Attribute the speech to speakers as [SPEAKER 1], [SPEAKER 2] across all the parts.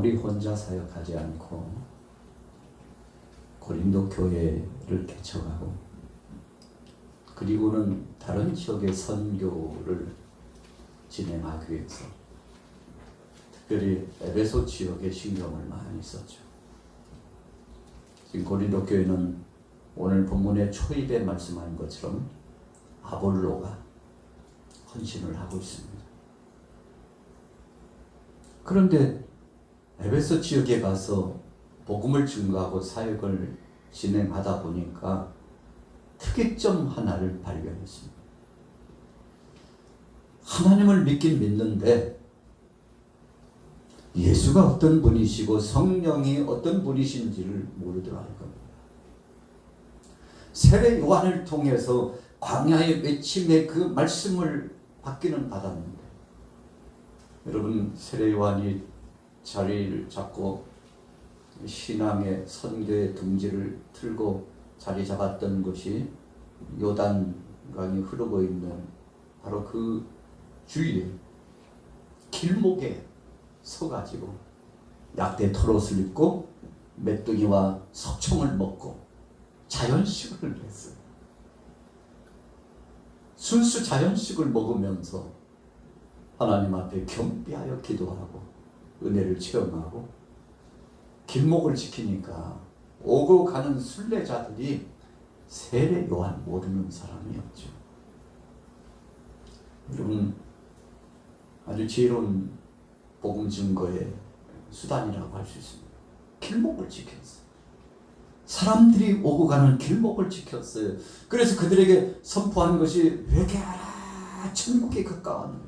[SPEAKER 1] 바울이 혼자 사역하지 않고 고린도 교회를 개척하고 그리고는 다른 지역의 선교를 진행하기 위해서 특별히 에베소 지역에 신경을 많이 썼죠. 지금 고린도 교회는 오늘 본문의 초입에 말씀한 것처럼 아볼로가 헌신을 하고 있습니다. 그런데 에베소 지역에 가서 복음을 증거하고 사역을 진행하다 보니까 특이점 하나를 발견했습니다. 하나님을 믿긴 믿는데 예수가 어떤 분이시고 성령이 어떤 분이신지를 모르더라는 겁니다. 세례 요한을 통해서 광야의 외침의 그 말씀을 받기는 받았는데, 여러분, 세례 요한이 자리를 잡고 신앙의 선교의 둥지를 틀고 자리 잡았던 것이 요단강이 흐르고 있는 바로 그 주위에 길목에 서가지고 약대 털옷을 입고 메뚜기와 석청을 먹고 자연식을 했어요. 순수 자연식을 먹으면서 하나님 앞에 겸비하여 기도하고 은혜를 체험하고 길목을 지키니까 오고 가는 순례자들이 세례 요한 모르는 사람이었죠. 여러분, 아주 지혜로운 복음 증거의 수단이라고 할 수 있습니다. 길목을 지켰어요. 사람들이 오고 가는 길목을 지켰어요. 그래서 그들에게 선포한 것이 회개하라, 천국이 가까웠노라.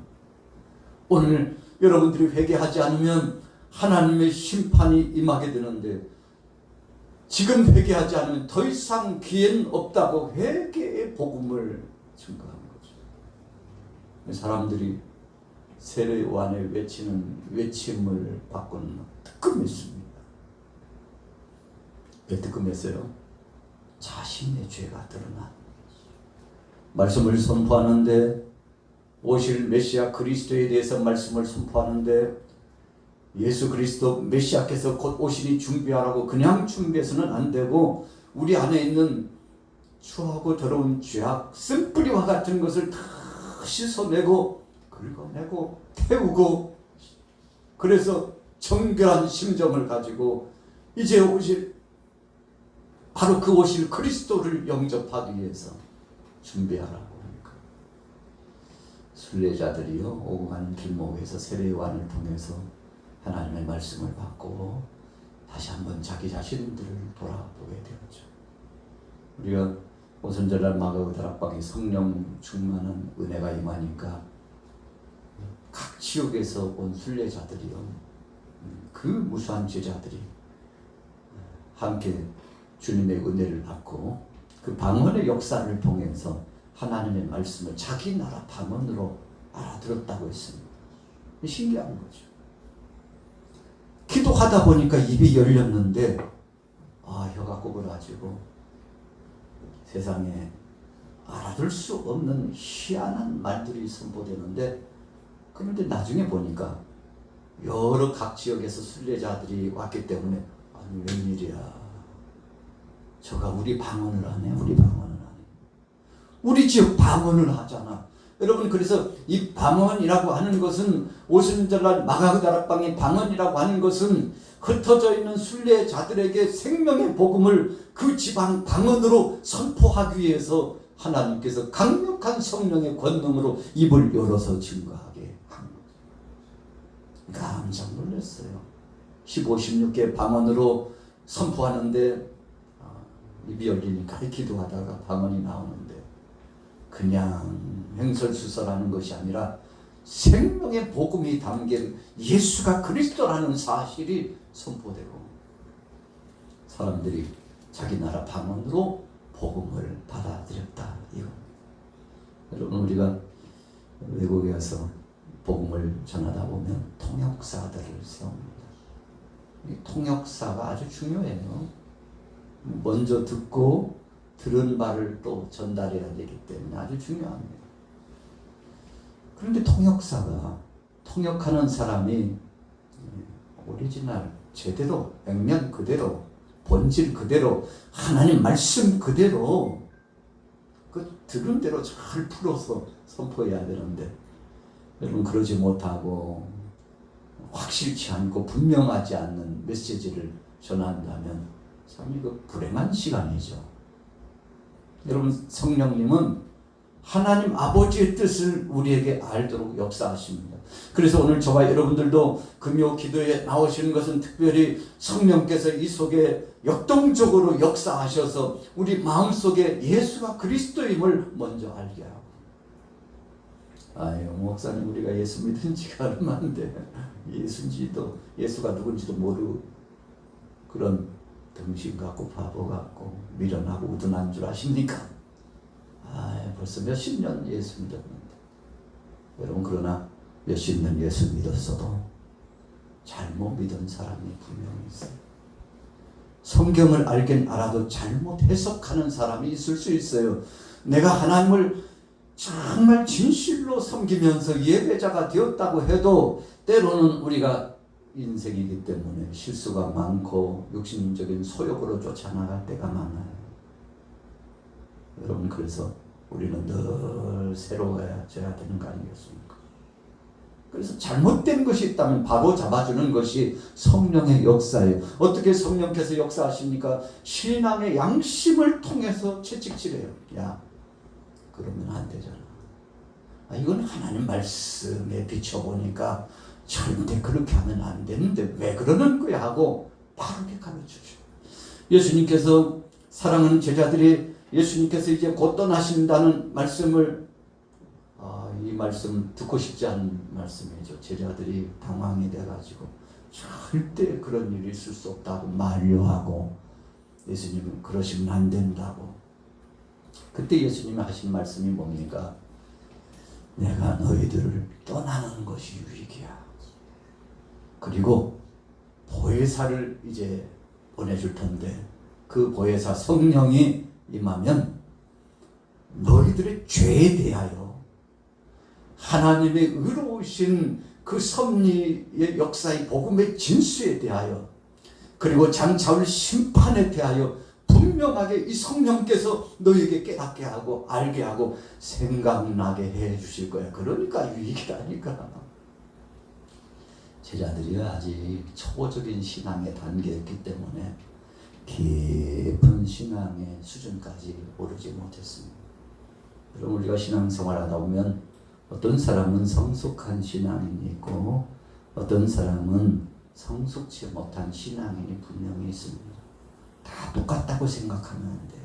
[SPEAKER 1] 오늘 여러분들이 회개하지 않으면 하나님의 심판이 임하게 되는데, 지금 회개하지 않으면 더 이상 기회는 없다고 회개의 복음을 증거한 거죠. 사람들이 세례 요한의 외치는 외침을 받고는 뜨끔했습니다. 왜 뜨끔했어요? 자신의 죄가 드러나. 말씀을 선포하는데, 오실 메시아 그리스도에 대해서 말씀을 선포하는데, 예수 그리스도 메시아께서 곧 오시니 준비하라고 그냥 준비해서는 안 되고, 우리 안에 있는 추하고 더러운 죄악, 쓴뿌리와 같은 것을 다 씻어내고 긁어내고 태우고, 그래서 정결한 심정을 가지고 이제 오실, 바로 그 오실 그리스도를 영접하기 위해서 준비하라고 하니까 순례자들이요, 오고 가는 길목에서 세례 요한을 통해서 하나님의 말씀을 받고 다시 한번 자기 자신들을 돌아보게 되었죠. 우리가 오순절날 마가의 다락방에 성령 충만한 은혜가 임하니까 각 지역에서 온 순례자들이요, 그 무수한 제자들이 함께 주님의 은혜를 받고 그 방언의 역사를 통해서 하나님의 말씀을 자기 나라 방언으로 알아들었다고 했습니다. 신기한 거죠. 기도하다 보니까 입이 열렸는데, 혀가 구부러지고 세상에 알아들 수 없는 희한한 말들이 선포되는데, 그런데 나중에 보니까 여러 각 지역에서 순례자들이 왔기 때문에, 아니 웬일이야, 저가 우리 방언을 하네, 우리 방언을 하네, 우리 지역 방언을 하잖아. 여러분, 그래서 이 방언이라고 하는 것은, 오순절날 마가의 다락방의 방언이라고 하는 것은 흩어져 있는 순례자들에게 생명의 복음을 그 지방 방언으로 선포하기 위해서 하나님께서 강력한 성령의 권능으로 입을 열어서 증거하게 한 거죠. 깜짝 놀랐어요. 15, 16개 방언으로 선포하는데 입이 열리니까 기도하다가 방언이 나오는데, 그냥 횡설수설하는 것이 아니라 생명의 복음이 담긴 예수가 그리스도라는 사실이 선포되고, 사람들이 자기 나라 방언으로 복음을 받아들였다, 이겁니다. 여러분, 우리가 외국에 가서 복음을 전하다 보면 통역사들을 세웁니다. 이 통역사가 아주 중요해요. 먼저 듣고 들은 바를 또 전달해야 되기 때문에 아주 중요합니다. 그런데 통역사가, 통역하는 사람이 오리지널 제대로 액면 그대로 본질 그대로 하나님 말씀 그대로 그 들은 대로 잘 풀어서 선포해야 되는데 여러분 그러지 못하고 확실치 않고 분명하지 않는 메시지를 전한다면 참 이거 불행한 시간이죠. 여러분 성령님은 하나님 아버지의 뜻을 우리에게 알도록 역사하십니다. 그래서 오늘 저와 여러분들도 금요 기도에 나오시는 것은 특별히 성령께서 이 속에 역동적으로 역사하셔서 우리 마음속에 예수가 그리스도임을 먼저 알게 하고, 아유 목사님 우리가 예수 믿은 지가 얼마인데 예수인지도 예수가 누군지도 모르고 그런 등신 같고 바보 같고 미련하고 우둔한 줄 아십니까? 벌써 몇십 년 예수 믿었는데 여러분 그러나 몇십 년 예수 믿었어도 잘못 믿은 사람이 분명히 있어요. 성경을 알긴 알아도 잘못 해석하는 사람이 있을 수 있어요. 내가 하나님을 정말 진실로 섬기면서 예배자가 되었다고 해도 때로는 우리가 인생이기 때문에 실수가 많고 육신적인 소욕으로 쫓아나갈 때가 많아요. 여러분 그래서 우리는 늘 새로워져야 되는 거 아니겠습니까? 그래서 잘못된 것이 있다면 바로 잡아주는 것이 성령의 역사예요. 어떻게 성령께서 역사하십니까? 신앙의 양심을 통해서 채찍질해요. 야, 그러면 안 되잖아. 이건 하나님 말씀에 비춰보니까 절대 그렇게 하면 안 되는데 왜 그러는 거야 하고 바르게 가르쳐줘요. 예수님께서 사랑하는 제자들이 예수님께서 이제 곧 떠나신다는 말씀을 이 말씀 듣고 싶지 않은 말씀이죠. 제자들이 당황이 돼가지고 절대 그런 일이 있을 수 없다고 만류하고 예수님은 그러시면 안 된다고. 그때 예수님이 하신 말씀이 뭡니까? 내가 너희들을 떠나는 것이 유익이야. 그리고 보혜사를 이제 보내줄 텐데 그 보혜사 성령이 임하면 너희들의 죄에 대하여 하나님의 의로우신 그 섭리의 역사의 복음의 진수에 대하여 그리고 장차 올 심판에 대하여 분명하게 이 성령께서 너희에게 깨닫게 하고 알게 하고 생각나게 해 주실 거야. 그러니까 유익이라니까. 제자들이 아직 초보적인 신앙의 단계였기 때문에 깊은 신앙의 수준까지 오르지 못했습니다. 여러분 우리가 신앙생활하다 보면 어떤 사람은 성숙한 신앙인이 있고 어떤 사람은 성숙치 못한 신앙인이 분명히 있습니다. 다 똑같다고 생각하면 안 돼요.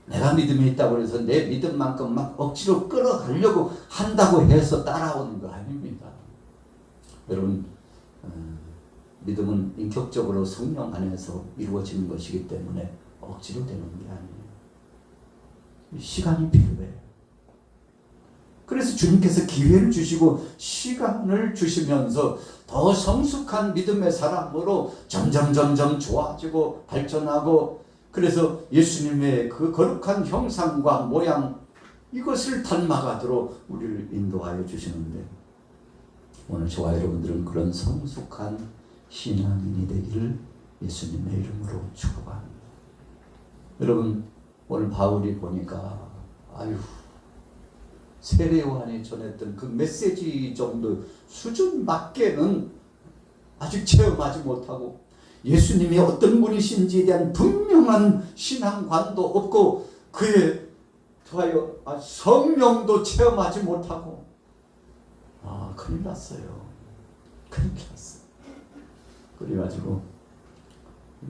[SPEAKER 1] 내가 믿음이 있다고 해서 내 믿음만큼 막 억지로 끌어가려고 한다고 해서 따라오는 거 아닙니다. 여러분 믿음은 인격적으로 성령 안에서 이루어지는 것이기 때문에 억지로 되는 게 아니에요. 시간이 필요해요. 그래서 주님께서 기회를 주시고 시간을 주시면서 더 성숙한 믿음의 사람으로 점점 좋아지고 발전하고 그래서 예수님의 그 거룩한 형상과 모양 이것을 닮아가도록 우리를 인도하여 주시는데 오늘 저와 여러분들은 그런 성숙한 신앙인이 되기를 예수님의 이름으로 축복합니다. 여러분 오늘 바울이 보니까 세례 요한이 전했던 그 메시지 정도 수준밖에는 아직 체험하지 못하고 예수님이 어떤 분이신지에 대한 분명한 신앙관도 없고 그에 더하여 성령도 체험하지 못하고 큰일 났어요. 큰일 났어요. 그래가지고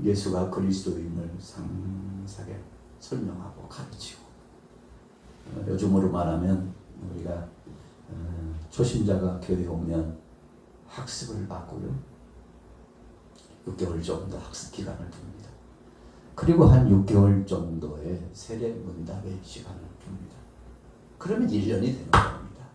[SPEAKER 1] 예수가 그리스도임을 상세하게 설명하고 가르치고 요즘으로 말하면 우리가 초신자가 교회에 오면 학습을 받고요. 6개월 정도 학습 기간을 둡니다. 그리고 한 6개월 정도의 세례 문답의 시간을 둡니다. 그러면 1년이 되는 겁니다.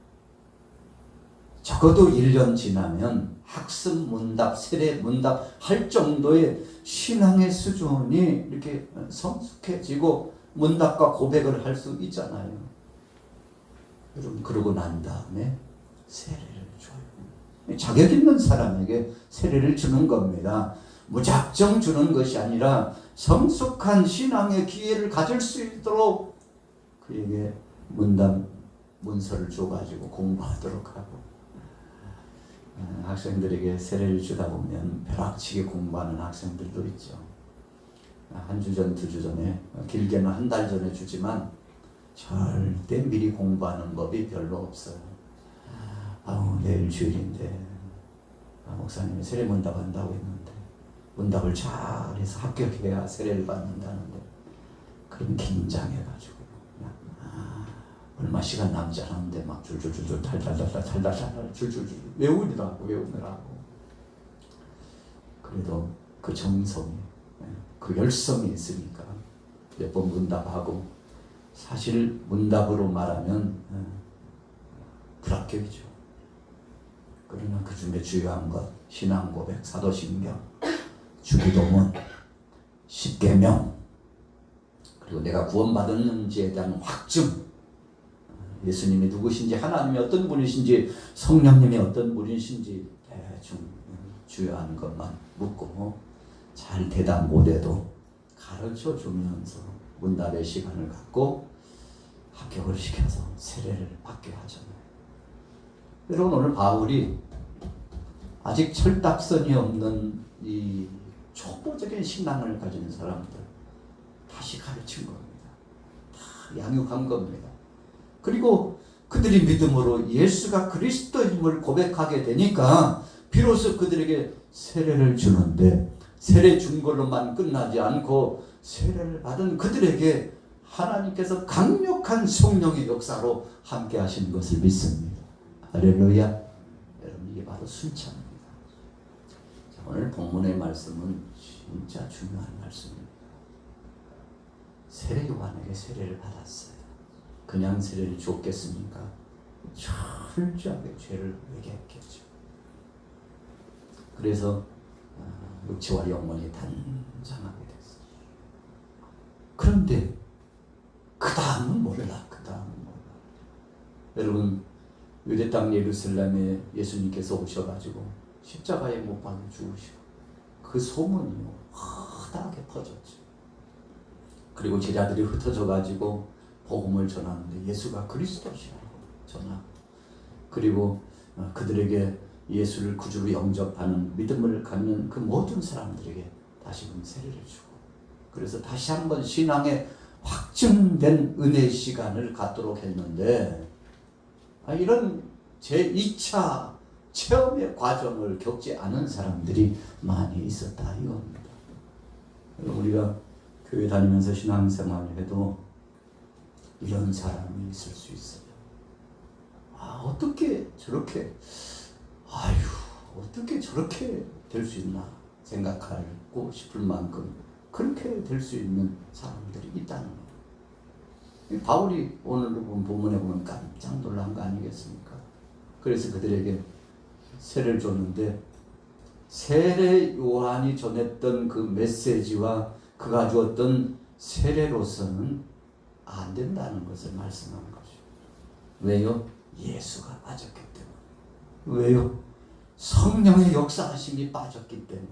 [SPEAKER 1] 적어도 1년 지나면 학습 문답, 세례 문답 할 정도의 신앙의 수준이 이렇게 성숙해지고 문답과 고백을 할 수 있잖아요. 여러분 그러고 난 다음에 세례를 줘요. 자격 있는 사람에게 세례를 주는 겁니다. 무작정 주는 것이 아니라 성숙한 신앙의 기회를 가질 수 있도록 그에게 문서를 줘가지고 공부하도록 하고, 학생들에게 세례를 주다 보면 벼락치게 공부하는 학생들도 있죠. 한 주 전, 2주 전에, 길게는 한 달 전에 주지만 절대 미리 공부하는 법이 별로 없어요. 내일 주일인데 목사님이 세례 문답 한다고 했는데 문답을 잘해서 합격해야 세례를 받는다는데, 그럼 긴장해가지고 얼마 시간 남지 않았는데 막 줄줄줄줄 달달달 줄줄줄 외우느라고. 그래도 그 정성이, 그 열성이 있으니까 몇 번 문답하고, 사실 문답으로 말하면 불합격이죠. 그러나 그 중에 중요한 것, 신앙 고백, 사도신경, 주기도문, 십계명, 그리고 내가 구원받았는지에 대한 확증, 예수님이 누구신지, 하나님이 어떤 분이신지, 성령님이 어떤 분이신지 대충 중요한 것만 묻고, 잘 대답 못해도 가르쳐 주면서 문답의 시간을 갖고 합격을 시켜서 세례를 받게 하잖아요. 여러분, 오늘 바울이 아직 철답선이 없는 이 초보적인 신앙을 가진 사람들 다시 가르친 겁니다. 다 양육한 겁니다. 그리고 그들이 믿음으로 예수가 그리스도임을 고백하게 되니까 비로소 그들에게 세례를 주는데, 세례 준 걸로만 끝나지 않고 세례를 받은 그들에게 하나님께서 강력한 성령의 역사로 함께 하신 것을 믿습니다. 할렐루야. 여러분, 이게 바로 순찬입니다. 자, 오늘 본문의 말씀은 진짜 중요한 말씀입니다. 세례 요한에게 세례를 받았어요. 그냥 세례를 줬겠습니까? 철저하게 죄를 회개했겠죠. 그래서 육체와 영혼이 단장하게 됐어요. 그런데 그 다음은 몰라. 여러분, 유대 땅 예루살렘에 예수님께서 오셔가지고 십자가에 못 박혀 죽으시고, 그 소문이요 허다하게 퍼졌죠. 그리고 제자들이 흩어져가지고 복음을 전하는데 예수가 그리스도시라고 전하고, 그리고 그들에게 예수를 구주로 영접하는 믿음을 갖는 그 모든 사람들에게 다시금 세례를 주고, 그래서 다시 한번 신앙의 확증된 은혜의 시간을 갖도록 했는데, 이런 제2차 체험의 과정을 겪지 않은 사람들이 많이 있었다 이겁니다. 우리가 교회 다니면서 신앙생활을 해도 이런 사람이 있을 수 있어요. 어떻게 저렇게 될 수 있나 생각하고 싶을 만큼 그렇게 될 수 있는 사람들이 있다는 거예요. 바울이 오늘 본문에 보면 깜짝 놀란 거 아니겠습니까? 그래서 그들에게 세례를 줬는데, 세례 요한이 전했던 그 메시지와 그가 주었던 세례로서는 안 된다는 것을 말씀한 거죠. 왜요? 예수가 빠졌기 때문에. 왜요? 성령의 역사하심이 빠졌기 때문에.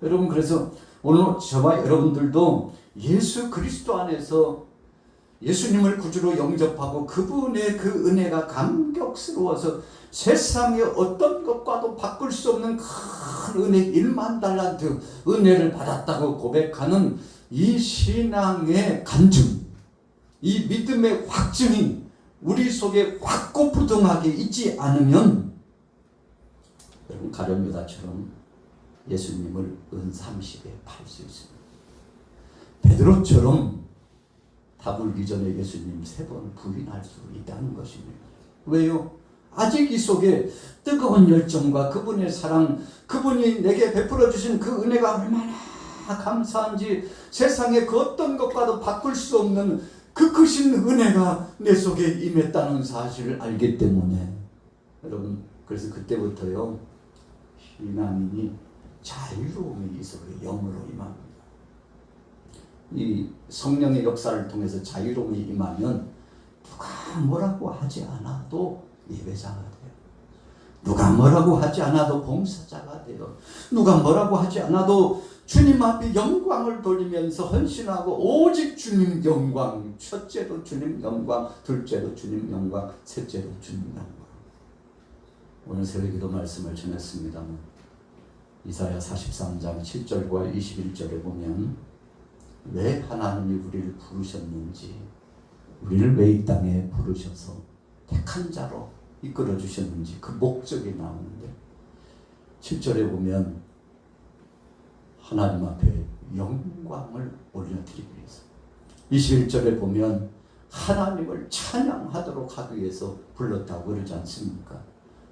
[SPEAKER 1] 여러분, 그래서 오늘 저와 여러분들도 예수 그리스도 안에서 예수님을 구주로 영접하고 그분의 그 은혜가 감격스러워서 세상의 어떤 것과도 바꿀 수 없는 큰 은혜, 1만 달란트 은혜를 받았다고 고백하는 이 신앙의 간증, 이 믿음의 확증이 우리 속에 확고부동하게 있지 않으면, 여러분, 가룟 유다처럼 예수님을 은30에 팔 수 있습니다. 베드로처럼 다불기 전에 예수님 3번 부인할 수 있다는 것입니다. 왜요? 아직 이 속에 뜨거운 열정과 그분의 사랑, 그분이 내게 베풀어 주신 그 은혜가 얼마나 감사한지, 세상의 그 어떤 것과도 바꿀 수 없는 그 크신 은혜가 내 속에 임했다는 사실을 알기 때문에, 여러분, 그래서 그때부터요, 신앙인이 자유로움이 이 속에 영으로 임합니다. 이 성령의 역사를 통해서 자유로움이 임하면 누가 뭐라고 하지 않아도 예배자가 돼요. 누가 뭐라고 하지 않아도 봉사자가 되어 누가 뭐라고 하지 않아도 주님 앞에 영광을 돌리면서 헌신하고 오직 주님 영광, 첫째도 주님 영광, 둘째도 주님 영광, 셋째도 주님 영광. 오늘 새벽기도 말씀을 전했습니다만 이사야 43장 7절과 21절에 보면 왜 하나님이 우리를 부르셨는지, 우리를 왜 이 땅에 부르셔서 택한 자로 이끌어 주셨는지 그 목적이 나오는데, 7절에 보면 하나님 앞에 영광을 올려드리기 위해서, 21절에 보면 하나님을 찬양하도록 하기 위해서 불렀다고 그러지 않습니까?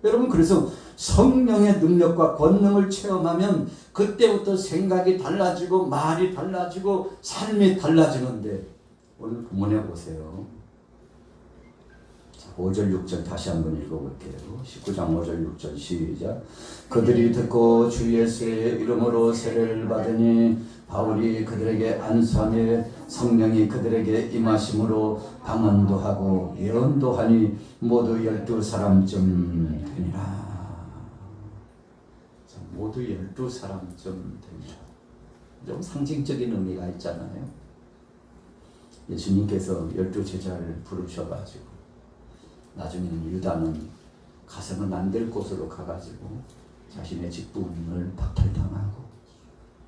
[SPEAKER 1] 여러분, 그래서 성령의 능력과 권능을 체험하면 그때부터 생각이 달라지고 말이 달라지고 삶이 달라지는데, 오늘 본문에 보세요. 5절 6절 다시 한번 읽어볼게요. 19장 5절 6절 시작. 그들이 듣고 주 예수의 이름으로 세례를 받으니 바울이 그들에게 안수하며 성령이 그들에게 임하심으로 방언도 하고 예언도 하니 모두 12사람쯤 되니라. 모두 12사람쯤 되니라. 좀 상징적인 의미가 있잖아요. 예수님께서 12제자를 부르셔가지고 나중에는 유다는 가서는 안 될 곳으로 가가지고 자신의 직분을 박탈당하고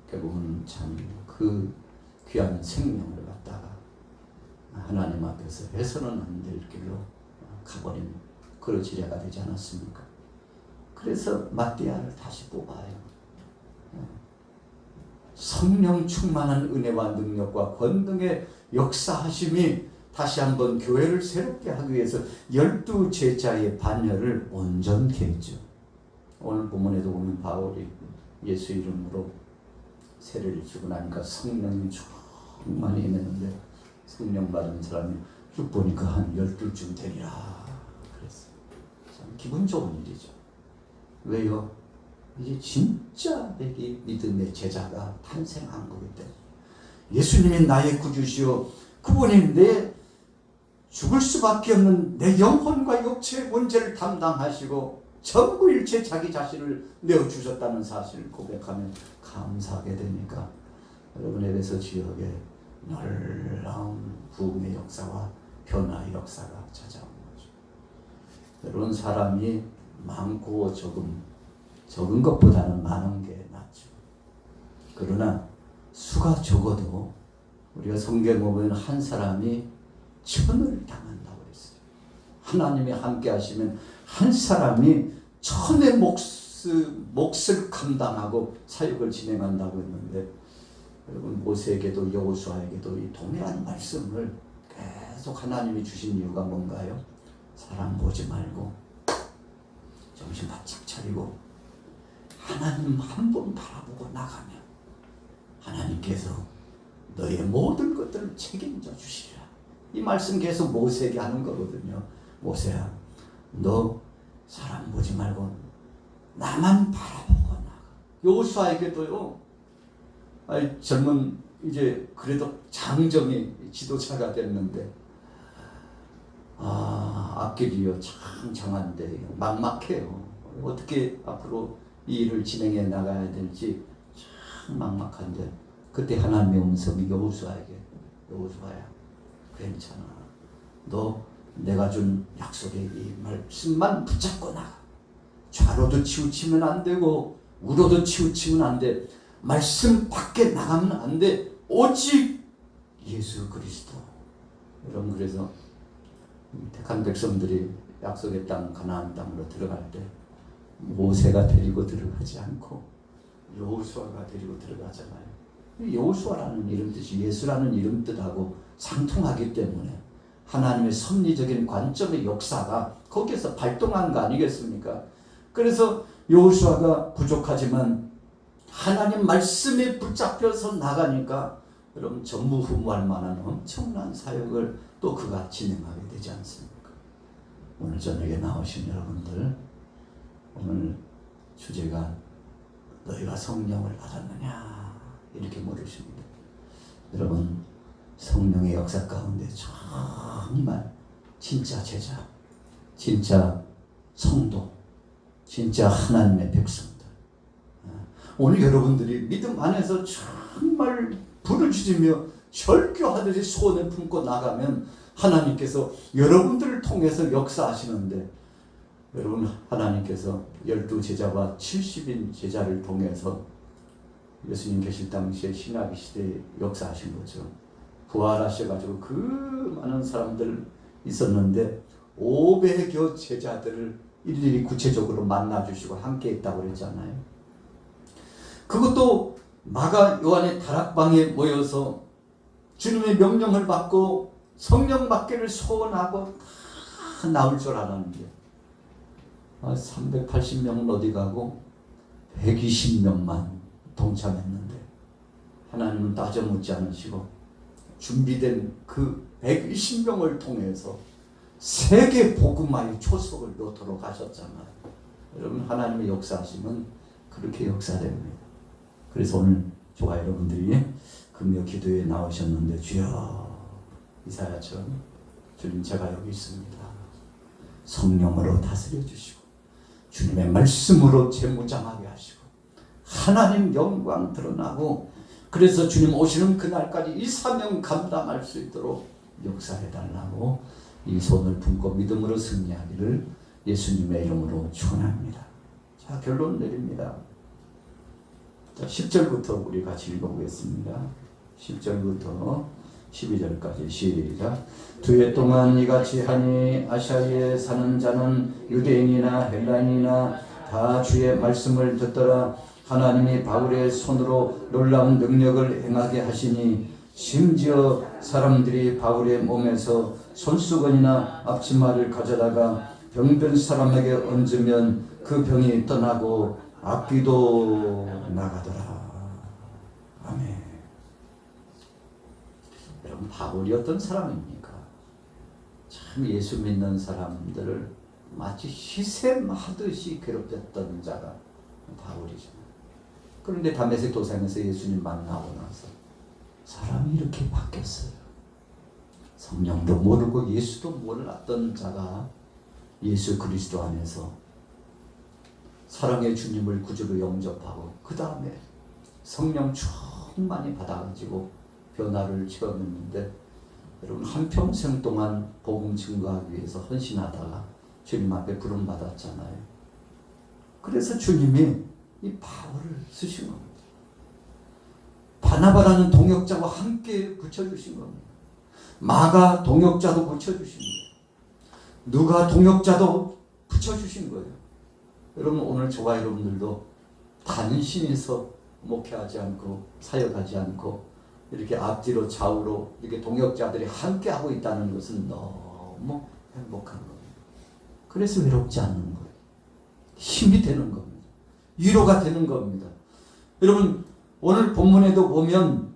[SPEAKER 1] 결국은 참 그 귀한 생명을 갖다가 하나님 앞에서 해서는 안 될 길로 가버린 그런 지뢰가 되지 않았습니까? 그래서 마띠아를 다시 뽑아요. 성령 충만한 은혜와 능력과 권능의 역사하심이 다시 한번 교회를 새롭게 하기 위해서 12제자의 반열을 온전케 했죠. 오늘 본문에도 보면 바울이 예수 이름으로 세례를 주고 나니까 성령이 충만히 임했는데 성령 받은 사람이 쭉 보니까 한 12쯤 되리라 그랬어요. 참 기분 좋은 일이죠. 왜요? 이제 진짜 믿음의 제자가 탄생한 거기 때문에, 예수님이 나의 구주시오, 그분이 내 죽을 수밖에 없는 내 영혼과 육체의 문제를 담당하시고 전부 일체 자기 자신을 내어주셨다는 사실을 고백하면 감사하게 되니까 여러분 에베소 지역에 놀라운 부흥의 역사와 변화의 역사가 찾아온 거죠. 여러분, 사람이 많고 적은 것보다는 많은 게 낫죠. 그러나 수가 적어도 우리가 성경에 보면 한 사람이 천을 당한다고 했어요. 하나님이 함께 하시면 한 사람이 천의 몫을 감당하고 사역을 진행한다고 했는데, 여러분 모세에게도 여호수아에게도 이 동일한 말씀을 계속 하나님이 주신 이유가 뭔가요? 사람 보지 말고 정신 바짝 차리고 하나님 한 번 바라보고 나가면 하나님께서 너의 모든 것들을 책임져 주시리라. 이 말씀 계속 모세에게 하는 거거든요. 모세야, 너 사람 보지 말고 나만 바라보고 나가. 여호수아에게도요. 젊은 이제 그래도 장정이 지도자가 됐는데 앞길이요 참 장한데 막막해요. 어떻게 앞으로 이 일을 진행해 나가야 될지 참 막막한데, 그때 하나님의 음성이 여호수아에게, 여호수아야 괜찮아, 너 내가 준 약속의 이 말씀만 붙잡고 나가. 좌로도 치우치면 안 되고 우로도 치우치면 안 돼. 말씀 밖에 나가면 안 돼. 오직 예수 그리스도. 여러분, 그래서 택한 백성들이 약속의 땅 가나안 땅으로 들어갈 때 모세가 데리고 들어가지 않고 여호수아가 데리고 들어가잖아요. 여호수아라는 이름 뜻이 예수라는 이름 뜻하고 상통하기 때문에 하나님의 섭리적인 관점의 역사가 거기에서 발동한 거 아니겠습니까? 그래서 여호수아가 부족하지만 하나님 말씀에 붙잡혀서 나가니까 여러분 전무후무할 만한 엄청난 사역을 또 그가 진행하게 되지 않습니까? 오늘 저녁에 나오신 여러분들, 오늘 주제가 너희가 성령을 받았느냐 이렇게 물으십니다. 여러분, 성령의 역사 가운데 정말 진짜 제자, 진짜 성도, 진짜 하나님의 백성들. 오늘 여러분들이 믿음 안에서 정말 부르짖으며 절규하듯이 소원을 품고 나가면 하나님께서 여러분들을 통해서 역사하시는데, 여러분 하나님께서 12제자와 70인 제자를 통해서 예수님 계실 당시에 신학의 시대에 역사하신 거죠. 부활하셔가지고 그 많은 사람들 있었는데 500여 제자들을 일일이 구체적으로 만나주시고 함께 있다고 그랬잖아요. 그것도 마가 요한의 다락방에 모여서 주님의 명령을 받고 성령 받기를 소원하고 다 나올 줄 알았는데 380명은 어디 가고 120명만 동참했는데 하나님은 따져 묻지 않으시고 준비된 그 120명을 통해서 세계 복음화의 초석을 놓도록 하셨잖아요. 여러분 하나님의 역사하심은 그렇게 역사됩니다. 그래서 오늘 저와 여러분들이 금요 기도에 나오셨는데, 주여 이사야처럼 주님 제가 여기 있습니다. 성령으로 다스려 주시고 주님의 말씀으로 재무장하게 하시고 하나님 영광 드러나고, 그래서 주님 오시는 그날까지 이 사명 감당할 수 있도록 역사해달라고 이 손을 품고 믿음으로 승리하기를 예수님의 이름으로 축원합니다. 자, 결론 내립니다. 자, 10절부터 우리 같이 읽어보겠습니다. 10절부터 12절까지 시작. 2해 동안 이같이 하니 아시아에 사는 자는 유대인이나 헬라인이나 다 주의 말씀을 듣더라. 하나님이 바울의 손으로 놀라운 능력을 행하게 하시니 심지어 사람들이 바울의 몸에서 손수건이나 앞치마를 가져다가 병든 사람에게 얹으면 그 병이 떠나고 악귀도 나가더라. 아멘. 여러분 바울이 어떤 사람입니까? 참 예수 믿는 사람들을 마치 시샘하듯이 괴롭혔던 자가 바울이잖아요. 그런데 다메섹 도상에서 예수님 만나고 나서 사람이 이렇게 바뀌었어요. 성령도 모르고 예수도 몰랐던 자가 예수 그리스도 안에서 사랑의 주님을 구주로 영접하고 그 다음에 성령 충만히 받아가지고 변화를 체험했는데, 여러분 한평생 동안 복음 증거하기 위해서 헌신하다가 주님 앞에 부름받았잖아요. 그래서 주님이 이 바울을 쓰신 겁니다. 바나바라는 동역자와 함께 붙여주신 겁니다. 마가 동역자도 붙여주신 거예요. 누가 동역자도 붙여주신 거예요. 여러분 오늘 저와 여러분들도 단신에서 목회하지 않고 사역하지 않고 이렇게 앞뒤로 좌우로 이렇게 동역자들이 함께 하고 있다는 것은 너무 행복한 겁니다. 그래서 외롭지 않는 거예요. 힘이 되는 겁니다. 위로가 되는 겁니다. 여러분 오늘 본문에도 보면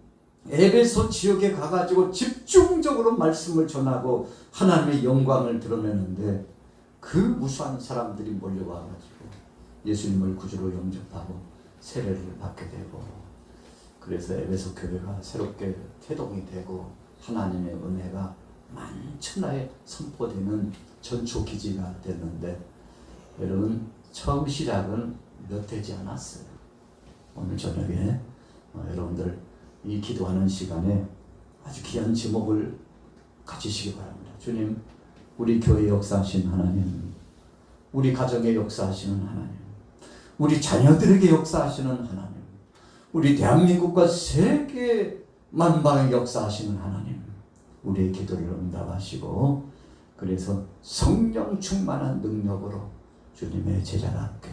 [SPEAKER 1] 에베소 지역에 가가지고 집중적으로 말씀을 전하고 하나님의 영광을 드러내는데 그 무수한 사람들이 몰려와가지고 예수님을 구주로 영접하고 세례를 받게 되고, 그래서 에베소 교회가 새롭게 태동이 되고 하나님의 은혜가 만천하에 선포되는 전초기지가 됐는데, 여러분 처음 시작은 몇 되지 않았어요. 오늘 저녁에 여러분들 이 기도하는 시간에 아주 귀한 제목을 가지시기 바랍니다. 주님, 우리 교회 역사하신 하나님, 우리 가정에 역사하시는 하나님, 우리 자녀들에게 역사하시는 하나님, 우리 대한민국과 세계 만방에 역사하시는 하나님, 우리의 기도를 응답하시고 그래서 성령 충만한 능력으로 주님의 제자답게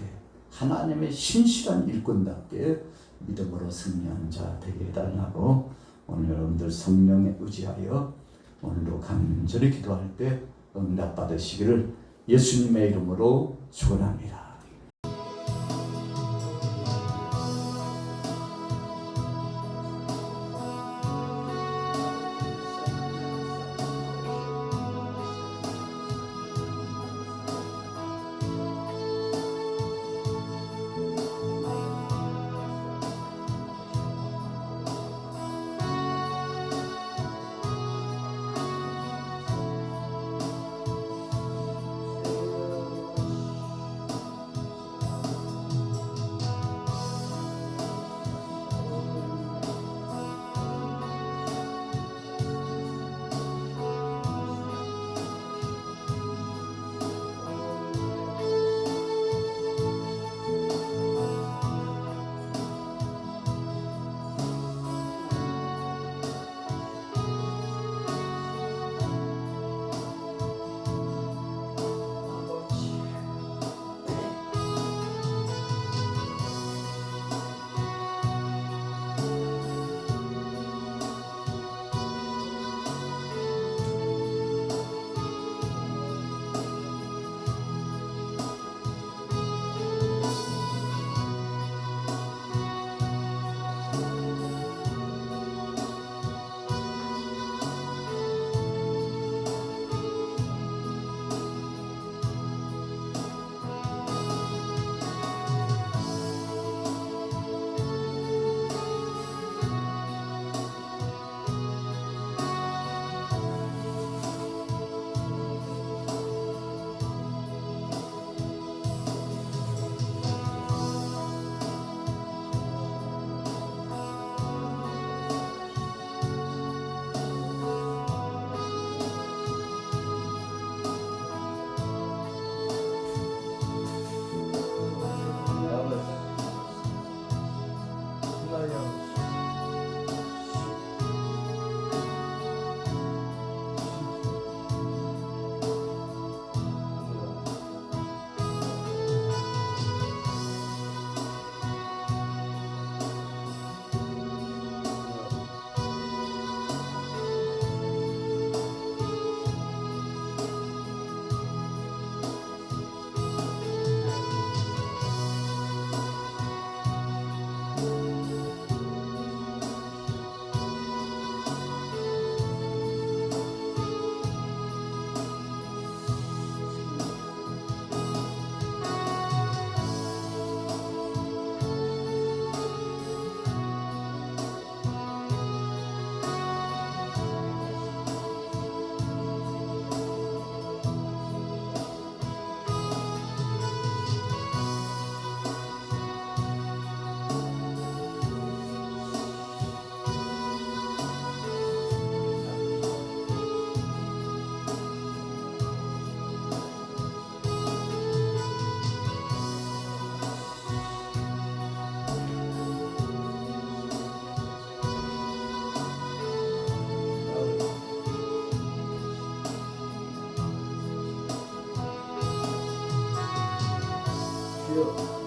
[SPEAKER 1] 하나님의 신실한 일꾼답게 믿음으로 승리하는 자 되게 해달라고 오늘 여러분들 성령에 의지하여 오늘도 간절히 기도할 때 응답받으시기를 예수님의 이름으로 축원합니다. 주여.